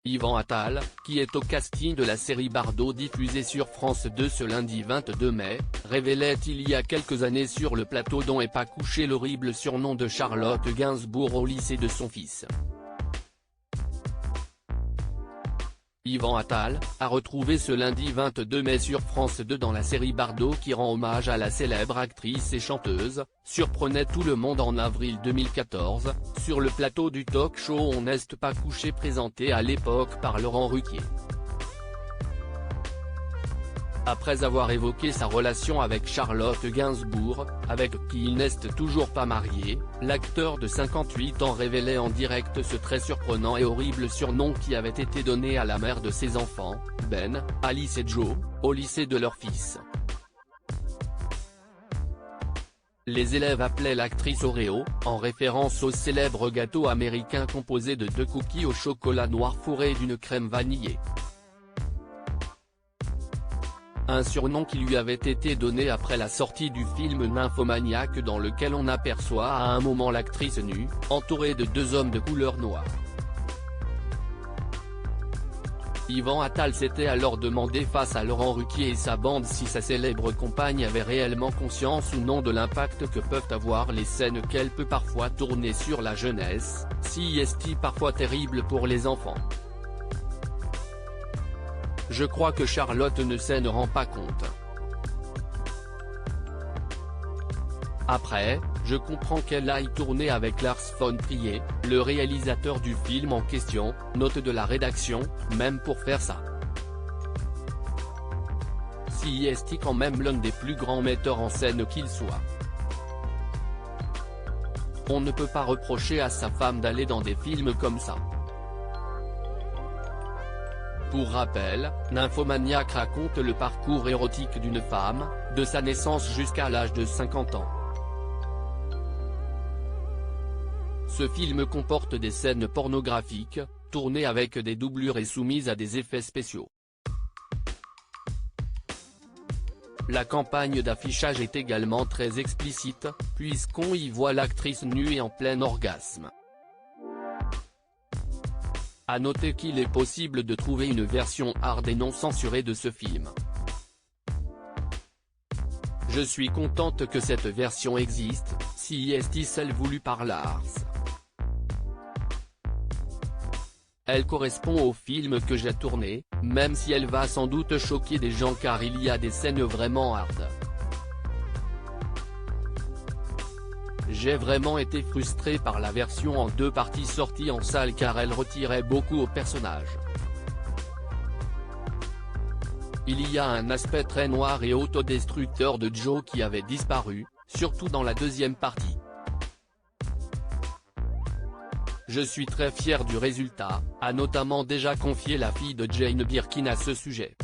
Yvan Attal, qui est au casting de la série Bardot diffusée sur France 2 ce lundi 22 mai, révélait il y a quelques années sur le plateau dont est pas couché l'horrible surnom de Charlotte Gainsbourg au lycée de son fils. Yvan Attal, a retrouvé ce lundi 22 mai sur France 2 dans la série Bardot qui rend hommage à la célèbre actrice et chanteuse, surprenait tout le monde en avril 2014, sur le plateau du talk-show On n'est pas couché présenté à l'époque par Laurent Ruquier. Après avoir évoqué sa relation avec Charlotte Gainsbourg, avec qui il n'est toujours pas marié, l'acteur de 58 ans révélait en direct ce très surprenant et horrible surnom qui avait été donné à la mère de ses enfants, Ben, Alice et Joe, au lycée de leur fils. Les élèves appelaient l'actrice Oreo, en référence au célèbre gâteau américain composé de 2 cookies au chocolat noir fourrés d'une crème vanillée. Un surnom qui lui avait été donné après la sortie du film Nymphomaniac dans lequel on aperçoit à un moment l'actrice nue, entourée de 2 hommes de couleur noire. Yvan Attal s'était alors demandé face à Laurent Ruquier et sa bande si sa célèbre compagne avait réellement conscience ou non de l'impact que peuvent avoir les scènes qu'elle peut parfois tourner sur la jeunesse, si est parfois terrible pour les enfants. Je crois que Charlotte ne s'en rend pas compte. Après, je comprends qu'elle aille tourner avec Lars von Trier, le réalisateur du film en question, note de la rédaction, même pour faire ça. Si est quand même l'un des plus grands metteurs en scène qu'il soit. On ne peut pas reprocher à sa femme d'aller dans des films comme ça. Pour rappel, Nymphomaniac raconte le parcours érotique d'une femme, de sa naissance jusqu'à l'âge de 50 ans. Ce film comporte des scènes pornographiques, tournées avec des doublures et soumises à des effets spéciaux. La campagne d'affichage est également très explicite, puisqu'on y voit l'actrice nue et en plein orgasme. À noter qu'il est possible de trouver une version hard et non censurée de ce film. Je suis contente que cette version existe, si est celle voulue par Lars. Elle correspond au film que j'ai tourné, même si elle va sans doute choquer des gens car il y a des scènes vraiment hard. J'ai vraiment été frustré par la version en 2 parties sortie en salle car elle retirait beaucoup au personnage. Il y a un aspect très noir et autodestructeur de Joe qui avait disparu, surtout dans la 2e partie. Je suis très fier du résultat, a notamment déjà confié la fille de Jane Birkin à ce sujet.